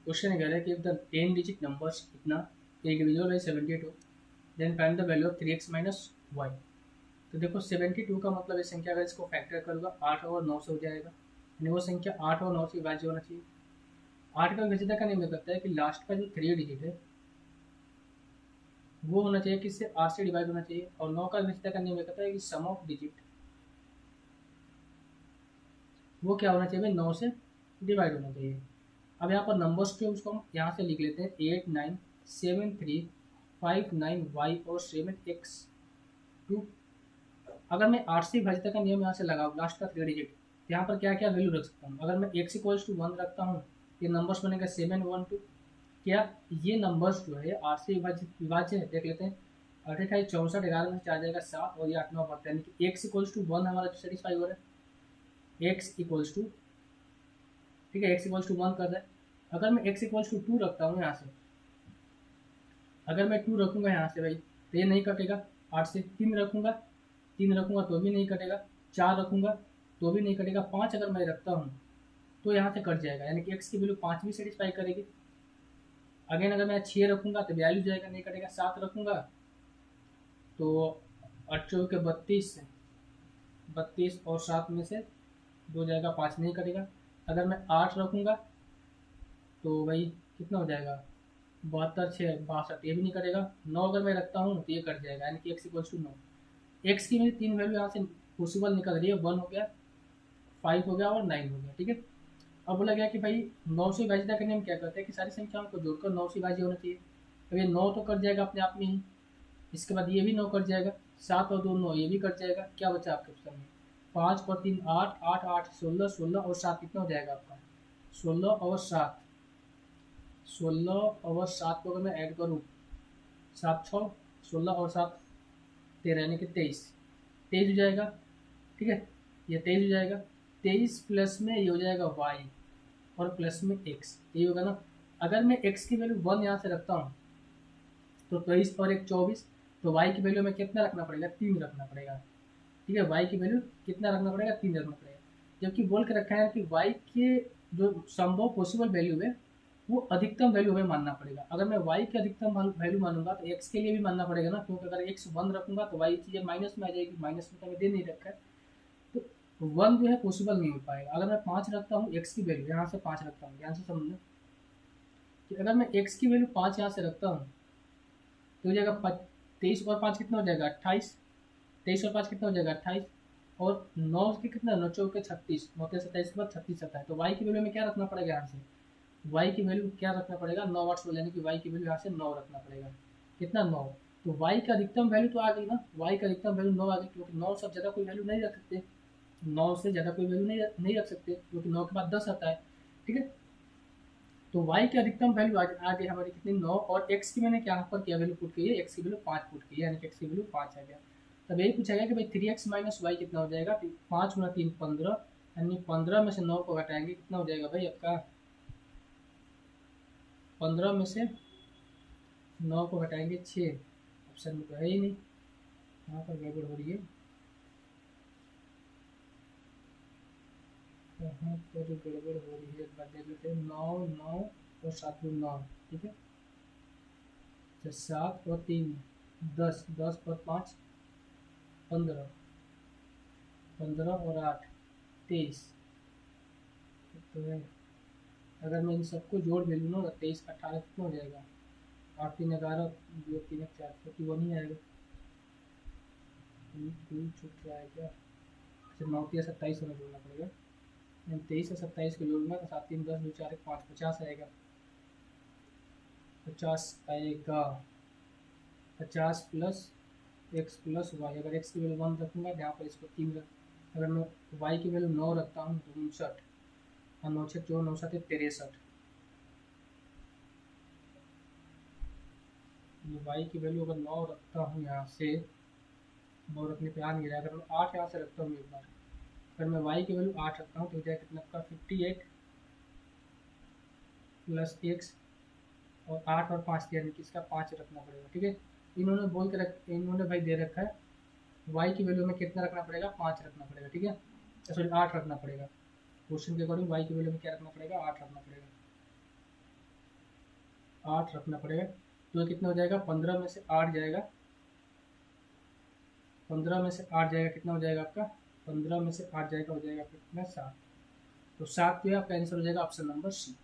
Question कह रहा है कि द 10 डिजिट नंबर्स इतना इंडिविजुअल है 72, then find the value of 3x minus Y. तो देखो 72 का मतलब ये संख्या अगर इसको फैक्टर करूँगा 8 और 9 से हो जाएगा, यानी वो संख्या 8 और 9 से विभाज्य होना चाहिए। 8 का विजेता का नियम करता है कि लास्ट का जो 3 डिजिट है वो होना चाहिए किससे, 8 से डिवाइड होना चाहिए, और 9 का विजेता का नियम कहता है कि सम ऑफ डिजिट वो क्या होना चाहिए भाई, 9 से डिवाइड होना चाहिए। अब यहाँ पर नंबर्स के उसको हम यहाँ से लिख लेते हैं 8 9 7 3 5 9 y और 7 x 2। अगर मैं 8 से विभाजित का नियम यहाँ से लगाऊँ लास्ट का 3 डिजिट, यहाँ पर क्या क्या वैल्यू रख सकता हूँ। अगर मैं x इक्वल्स टू 1 रखता हूँ, ये नंबर्स बनेगा 7 1 2। क्या ये नंबर्स जो है 8 से विभाज्य है, देख लेते हैं। 8 28 64 11 में से आ जाएगा 7 और ये 8 9 बढ़ता है, यानी कि x इक्वल्स टू 1 हमारा सेटिस्फाई हो रहा है। x इक्वल्स टू, ठीक है, x इक्वल्स टू 1 कर रहा है। अगर मैं x इक्वल्स टू 2 रखता हूँ यहाँ से, अगर मैं 2 रखूँगा यहाँ से भाई तो ये नहीं कटेगा 8 से। 3 रखूँगा तो भी नहीं कटेगा। 4 रखूँगा तो भी नहीं कटेगा। 5 अगर मैं रखता हूँ तो यहाँ से कट जाएगा, यानी कि x की वैल्यू 5 भी सेटिस्फाई करेगी। अगेन अगर मैं 6 रखूँगा तो वैल्यू जाएगा, नहीं कटेगा। 7 रखूँगा तो 8 के 32 और 7 में से 2 जाएगा, 5 नहीं कटेगा। अगर मैं 8 रखूँगा तो भाई कितना हो जाएगा, 72 6 62, ये भी नहीं कटेगा। 9 अगर मैं रखता हूँ तो ये कट जाएगा, यानी कि x इक्वल्स टू 9। एक्स की मेरी 3 वैल्यू यहाँ से पॉसिबल निकल रही है, 1 हो गया, 5 हो गया और 9 हो गया, ठीक है। अब बोला गया कि भाई 9 से विभाजित करने हम क्या करते हैं कि सारी संख्याओं को जोड़कर 9 से विभाज्य होना चाहिए। अब ये 9 तो कट जाएगा अपने आप में ही, इसके बाद ये भी 9 कट जाएगा, 7 और 2 9, ये भी कट जाएगा। क्या बचा आपके ऑप्शन में, 5 और 3 8 8 8 16 16 और 7 कितना हो जाएगा आपका, 16 और 7 को अगर मैं ऐड करूँ, 7 6 16 और 7 13, यानी कि 23 हो जाएगा, ठीक है। ये 23 हो जाएगा। 23 प्लस में ये हो जाएगा y और प्लस में x, ये होगा ना। अगर मैं x की वैल्यू 1 यहाँ से रखता हूँ तो 23 और 1 24, तो y की वैल्यू में कितना रखना पड़ेगा, 3 रखना पड़ेगा, ठीक है। y की वैल्यू कितना रखना पड़ेगा, 3 रखना पड़ेगा। जबकि बोल के रखा है कि y के जो संभव पॉसिबल वैल्यू है वो अधिकतम वैल्यू हमें मानना पड़ेगा। अगर मैं y की अधिकतम वैल्यू मानूंगा तो x के लिए भी मानना पड़ेगा ना, क्योंकि अगर x 1 रखूंगा तो y चीज़ें माइनस में आ जाएगी, माइनस में तो हमें दे नहीं रखा है, तो 1 जो है पॉसिबल नहीं हो पाएगा। अगर मैं 5 रखता हूँ x की वैल्यू, यहाँ से 5 रखता हूँ, ध्यान से समझना कि अगर मैं x की वैल्यू 5 यहाँ से रखता हूँ तो हो जाएगा 23 और 5 कितना हो जाएगा 28, 23 और 5 कितना हो जाएगा 28, और 9 के कितना, 9 चौके 36, 9 के 27 के बाद 36 आता है। तो y की वैल्यू में क्या रखना पड़ेगा, यहाँ से y की वैल्यू क्या रखना पड़ेगा, 9 8 16, यानी कि y की वैल्यू यहाँ से 9 रखना पड़ेगा। कितना, 9। तो y का अधिकतम वैल्यू तो आ गई ना, y का अधिकतम वैल्यू 9 आ गई, क्योंकि 9 से ज़्यादा कोई वैल्यू नहीं रख सकते, 9 से ज़्यादा कोई वैल्यू नहीं रख सकते, क्योंकि 9 के बाद 10 आता है, ठीक है। तो y की अधिकतम वैल्यू आ गई हमारी कितनी, 9, और x की मैंने क्या पर क्या वैल्यू पुट की है, x की वैल्यू 5 पुट की है, यानी कि x की वैल्यू 5 आ गया। तब यही पूछा गया कि भाई 3x माइनस वाई कितना हो जाएगा, 5 गुना 3 15, यानी 15 में से 9 को घटाएंगे कितना हो जाएगा भाई आपका, 15 में से 9 को घटाएंगे 6, ऑप्शन में तो है ही नहीं, यहाँ पर गड़बड़ हो रही है, यहाँ पर गड़बड़ हो रही है, एक बार देख लेते हैं। 9 9 और 7 9, ठीक है। अच्छा 7 और 3 10, 10 और 5 15, 15 और 8 23, तो है अगर मैं इन सबको जोड़ दे लूँ ना तो 23 18 कितना हो जाएगा, 8 3 11, 2 3 4 41 ही आएगा, 2 छूट रहा है क्या, अच्छा 9 3 27 हमें जोड़ना पड़ेगा, 23 और 27 को जोड़ूंगा तो 7 3 10 2 4 1 5 50 आएगा, 50 आएगा, 50 प्लस x प्लस वाई। अगर x की वैल्यू 1 रखूँगा यहाँ पर इसको 3 रख, अगर मैं y की वैल्यू 9 रखता हूँ तो 59, और 9 6 4 9 7 63, y की वैल्यू अगर 9 रखता हूँ यहाँ से, 9 रखने पे आ नहीं रहा, अगर मैं 8 यहाँ से रखता हूँ एक बार, अगर मैं y की वैल्यू 8 रखता हूँ तो जाए कितना का 58 प्लस x, और 8 और 5 यानी कि इसका 5 रखना पड़ेगा, ठीक है। इन्होंने बोल के इन्होंने भाई दे रखा है y की वैल्यू में कितना रखना पड़ेगा, 5 रखना पड़ेगा, ठीक है, सॉरी 8 रखना पड़ेगा। क्वेश्चन के अकॉर्डिंग y की वैल्यू में क्या रखना पड़ेगा, 8 रखना पड़ेगा। 8 रखना पड़ेगा। तो ये कितना हो जाएगा, 15 में से 8 जाएगा, 15 में से 8 जाएगा, कितना हो जाएगा आपका, 15 में से 8 जाएगा, हो जाएगा आपका कितना, 7। तो 7 जो है आपका आंसर हो जाएगा ऑप्शन नंबर सी।